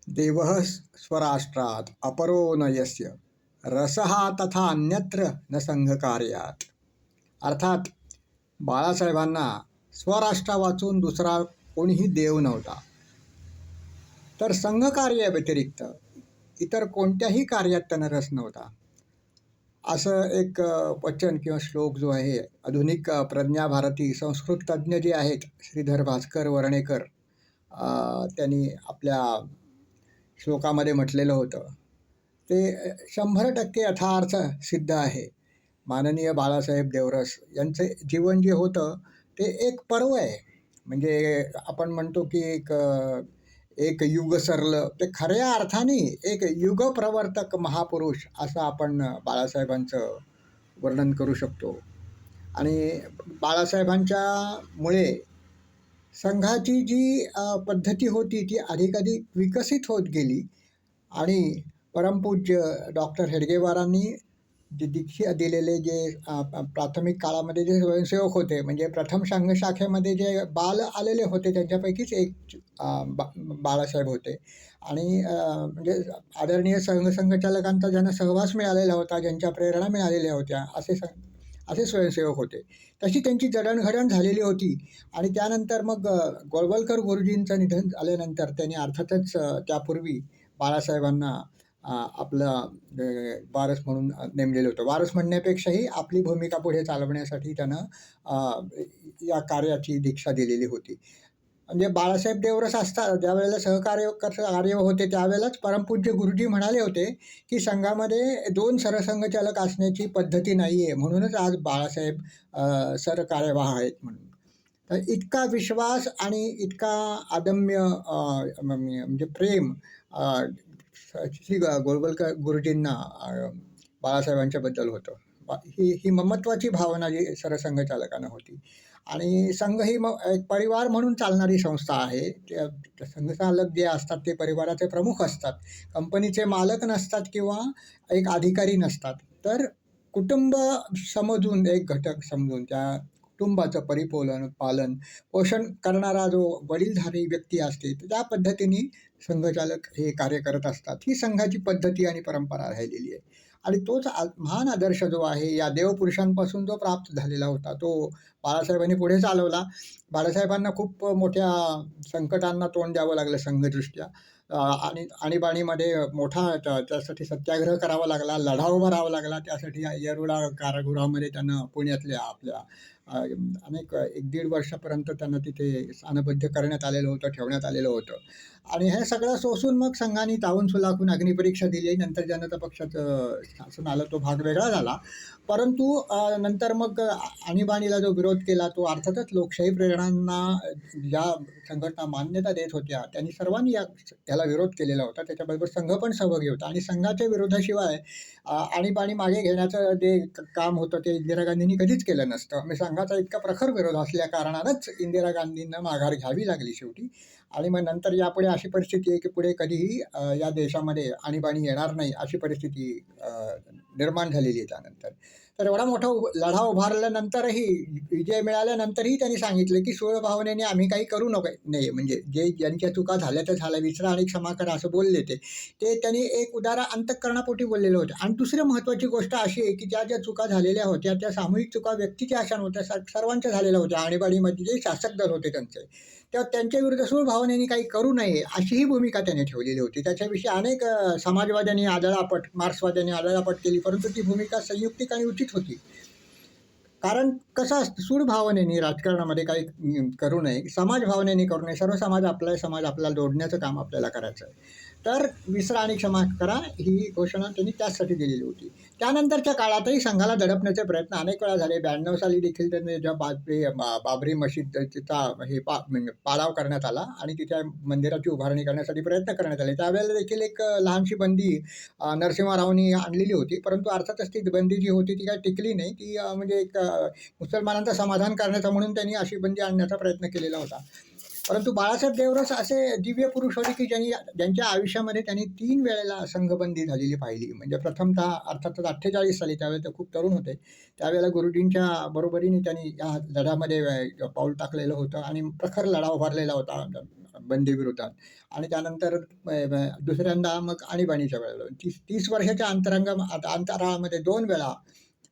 देवः स्वराष्ट्रात् अपरो न यस्य रसः तथा अन्यत्र न संघकार्यात. अर्थात बाळासाहेबांना स्वराष्ट्रा वाचून दुसरा कोणीही देव नव्हता, तर संघकार्याव्यतिरिक्त इतर कोणत्याही कार्यात त्यांना रस नव्हता. असं एक वचन किंवा श्लोक जो आहे आधुनिक प्रज्ञाभारती संस्कृत तज्ज्ञ जे आहेत श्रीधर भास्कर वर्णेकर त्यांनी आपल्या श्लोकामध्ये म्हटलेलं होतं. ते 100% यथार्थ सिद्ध आहे. माननीय बाळासाहेब देवरस यांचे जीवन जे होतं ते एक पर्व आहे. म्हणजे आपण म्हणतो की एक युग सरलं, ते खऱ्या अर्थाने एक युगप्रवर्तक महापुरुष असं आपण बाळासाहेबांचं वर्णन करू शकतो. आणि बाळासाहेबांच्यामुळे संघाची जी पद्धती होती ती अधिकाधिक विकसित होत गेली. आणि परमपूज्य डॉक्टर हेडगेवारांनी जे दीक्षा दिलेले जे प्राथमिक काळामध्ये जे स्वयंसेवक होते, म्हणजे प्रथम संघशाखेमध्ये जे बाल आलेले होते त्यांच्यापैकीच एक बाळासाहेब होते. आणि म्हणजे आदरणीय संघचालकांचा ज्यांना सहवास मिळालेला होता, ज्यांच्या प्रेरणा मिळालेल्या होत्या, असे स्वयंसेवक होते. तशी त्यांची जडणघडण झालेली होती. आणि त्यानंतर मग गोळवलकर गुरुजींचं निधन झाल्यानंतर त्यांनी अर्थातच त्यापूर्वी बाळासाहेबांना आपला वारस म्हणून नेमलेलं होतं. वारस म्हणण्यापेक्षाही आपली भूमिका पुढे चालवण्यासाठी त्यानं या कार्याची दीक्षा दिलेली होती. म्हणजे बाळासाहेब देवरस असतात ज्यावेळेला कार्य होते त्यावेळेलाच परमपूज्य गुरुजी म्हणाले होते की संघामध्ये 2 सरसंघचालक असण्याची पद्धती नाही आहे, म्हणूनच आज बाळासाहेब सरकार्यवाह आहेत म्हणून. तर इतका विश्वास आणि इतका अदम्य म्हणजे प्रेम श्री गोळवलकर गुरुजींना बाळासाहेबांच्याबद्दल होतं. ही महत्त्वाची भावना जी सरसंघचालकांना होती. आणि संघ ही एक परिवार म्हणून चालणारी संस्था आहे. संघचालक जे असतात ते परिवाराचे प्रमुख असतात. कंपनीचे मालक नसतात किंवा एक अधिकारी नसतात. तर कुटुंब समजून, एक घटक समजून त्या कुटुंबाचं पालन पोषण करणारा जो वडीलधारी व्यक्ती असते त्या पद्धतीने संघचालक हे कार्य करत असतात. ही संघाची पद्धती आणि परंपरा राहिलेली आहे. आणि तोच महान आदर्श जो आहे या देवपुरुषांपासून जो प्राप्त झालेला होता तो बाळासाहेबांनी पुढे चालवला. बाळासाहेबांना खूप मोठ्या संकटांना तोंड द्यावं लागलं संघदृष्ट्या. आणि आणीबाणीमध्ये मोठा त्यासाठी सत्याग्रह करावा लागला, लढा उभा राहावा लागला. त्यासाठी येरवडा कारागृहामध्ये त्यांना पुण्यातल्या आपल्या अनेक 1-1.5 वर्षापर्यंत त्यांना तिथे स्थानबद्ध करण्यात आलेलं होतं, ठेवण्यात आलेलं होतं. आणि हे सगळं सोसून मग संघाने तावून सुलाखून अग्निपरीक्षा दिली. नंतर जनता पक्षाचं शासन आलं, तो भाग वेगळा झाला. परंतु नंतर मग आणीबाणीला जो विरोध केला तो अर्थातच लोकशाही प्रेरणांना ज्या संघटना मान्यता देत होत्या त्यांनी सर्वांनी याला विरोध केलेला होता. त्याच्याबरोबर संघ पण सहभागी होता. आणि संघाच्या विरोधाशिवाय आणीबाणी मागे घेण्याचं जे काम होतं ते इंदिरा गांधींनी कधीच केलं नसतं. म्हणजे संघाचा इतका प्रखर विरोध असल्या कारणानंच इंदिरा गांधींना माघार घ्यावी लागली शेवटी. आणि मग नंतर यापुढे अशी परिस्थिती आहे की पुढे कधीही या देशामध्ये आणीबाणी येणार नाही अशी परिस्थिती निर्माण झालेली आहे त्यानंतर. तर एवढा मोठा लढा उभारल्यानंतरही, विजय मिळाल्यानंतरही त्यांनी सांगितलं की स्वभावनेने आम्ही काही करू नाही. म्हणजे ज्यांच्या चुका झाल्या त्या झाल्या, विसरा आणि क्षमा करा असं बोलले ते त्यांनी एक उदार अंतःकरणापोटी बोललेलं होतं. आणि दुसरी महत्त्वाची गोष्ट अशी आहे की ज्या चुका झालेल्या होत्या त्या सामूहिक चुका व्यक्तीच्या अशा नव्हत्या, सर्वांच्या झालेल्या होत्या. आणीबाणीमध्ये जे शासक दल होते तेव्हा त्यांच्या विरुद्ध स्वभावनेने काही करू नये अशीही भूमिका त्यांनी ठेवलेली होती. त्याच्याविषयी अनेक समाजवाद्यांनी आदळापट, मार्क्सवाद्यांनी आदळापट केली, परंतु ती भूमिका संयुक्तिक आणि उचित होती. कारण कसं असतं, सूड भावनेने राजकारणामध्ये काही करू नये, समाज भावनेने करू नये. सर्व समाज आपल्याला जोडण्याचं काम आपल्याला करायचं आहे. तर विसरा आणि क्षमा करा ही घोषणा त्यांनी त्याचसाठी दिलेली होती. त्यानंतरच्या काळातही संघाला दडपण्याचे प्रयत्न अनेक वेळा झाले. 92 साली देखील त्यांनी जेव्हा बाबरी मशीदचा म्हणजे पाडाव करण्यात आला आणि तिथे मंदिराची उभारणी करण्यासाठी प्रयत्न करण्यात आले. त्यावेळेला देखील एक लहानशी बंदी नरसिंहरावांनी आणलेली होती. परंतु अर्थातच ती बंदी जी होती ती काही टिकली नाही. ती म्हणजे एक मुसलमानांचं समाधान करण्याचा म्हणून त्यांनी अशी बंदी आणण्याचा प्रयत्न केलेला होता. परंतु बाळासाहेब देवरस असे दिव्य पुरुष होते की ज्यांच्या आयुष्यामध्ये त्यांनी 3 वेळेला संघबंदी झालेली पाहिली. म्हणजे प्रथमतः अर्थातच 48 साली, त्यावेळेला ते खूप तरुण होते. त्यावेळेला गुरुजींच्या बरोबरीने त्यांनी या लढ्यामध्ये पाऊल टाकलेलं होतं आणि प्रखर लढा उभारलेला होता. बंदीविरोधात. आणि त्यानंतर दुसऱ्यांदा मग आणीबाणीच्या वेळेला 30 वर्षाच्या अंतराळामध्ये 2 वेळा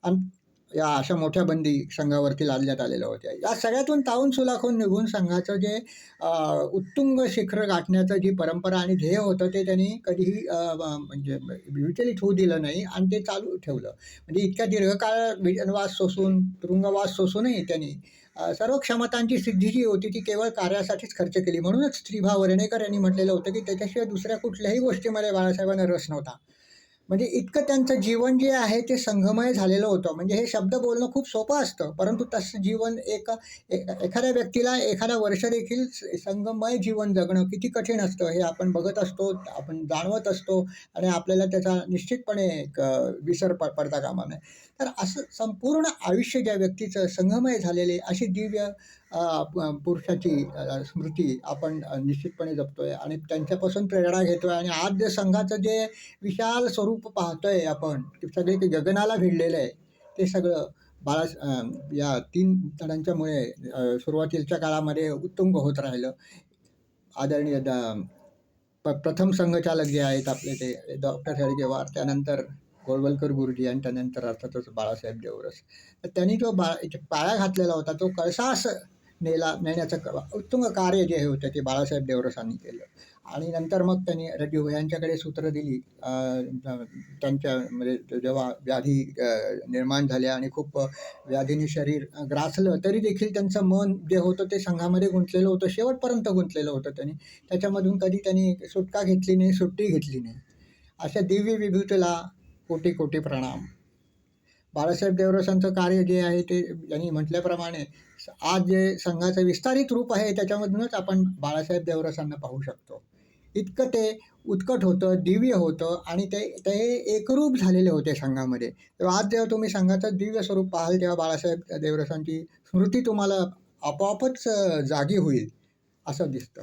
अन या अशा मोठ्या बंदी संघावरती लादण्यात आलेल्या होत्या. या सगळ्यातून तावून सुलाखून निघून संघाचं जे उत्तुंग शिखर गाठण्याचं जी परंपरा आणि ध्येय होतं ते त्यांनी कधीही म्हणजे विचलित होऊ दिलं नाही आणि ते चालू ठेवलं. म्हणजे इतक्या दीर्घकाळ विजनवास सोसून, तुरुंगवास सोसूनही त्यांनी सर्व क्षमतांची सिद्धी जी होती ती केवळ कार्यासाठीच खर्च केली. म्हणूनच श्रीभा वर्णेकर यांनी म्हटलेलं होतं, की त्याच्याशिवाय दुसऱ्या कुठल्याही गोष्टीमध्ये बाळासाहेबांना रस नव्हता. म्हणजे इतकं त्यांचं जीवन जे आहे ते संघमय झालेलं होतं. म्हणजे हे शब्द बोलणं खूप सोपं असतं, परंतु तसं जीवन एखाद्या व्यक्तीला एखादं वर्ष देखील संघमय जीवन जगणं किती कठीण असतं हे आपण बघत असतो, आपण जाणवत असतो आणि आपल्याला त्याचा निश्चितपणे एक विसर पडता कामा नये. तर असं संपूर्ण आयुष्य ज्या व्यक्तीचं संघमय झालेले अशी दिव्य पुरुषाची स्मृती आपण निश्चितपणे जपतोय आणि त्यांच्यापासून प्रेरणा घेतोय आणि आज जे संघाचं जे विशाल स्वरूप पाहतोय आपण, ते सगळे ते गगनाला भिडलेलं आहे. ते सगळं या 3 जणांच्यामुळे सुरुवातीच्या काळामध्ये उत्तुंग होत राहिलं. आदरणीय प्रथम संघचालक जे आहेत आपले ते डॉक्टर हेडगेवार, त्यानंतर गोळवलकर गुरुजी आणि त्यानंतर अर्थातच बाळासाहेब देवरस. तर त्यांनी जो पाया घातलेला होता तो कळसास नेण्याचं उत्तुंग कार्य जे होतं ते बाळासाहेब देवरसांनी केलं. आणि नंतर मग त्यांनी रेड्डी भैयांच्याकडे सूत्र दिली. त्यांच्यामध्ये जेव्हा व्याधी निर्माण झाल्या आणि खूप व्याधीने शरीर ग्रासलं तरी देखील त्यांचं मन जे होतं ते संघामध्ये गुंतलेलं होतं, शेवटपर्यंत गुंतलेलं होतं त्यांनी. त्याच्यामधून कधी त्यांनी सुटका घेतली नाही, सुट्टी घेतली नाही. अशा दिव्य विभूतीला कोटी कोटी प्रणाम. बाळासाहेब देवरसांचं कार्य जे आहे ते यांनी म्हटल्याप्रमाणे आज जे संघाचं विस्तारित रूप आहे त्याच्यामधूनच आपण बाळासाहेब देवरसांना पाहू शकतो. इतकं ते उत्कट होतं, दिव्य होतं आणि ते ते एकरूप झालेले होते संघामध्ये. तेव्हा आज जेव्हा तुम्ही संघाचं दिव्य स्वरूप पाहाल तेव्हा बाळासाहेब देवरसांची स्मृती तुम्हाला आपोआपच जागी होईल असं दिसतं.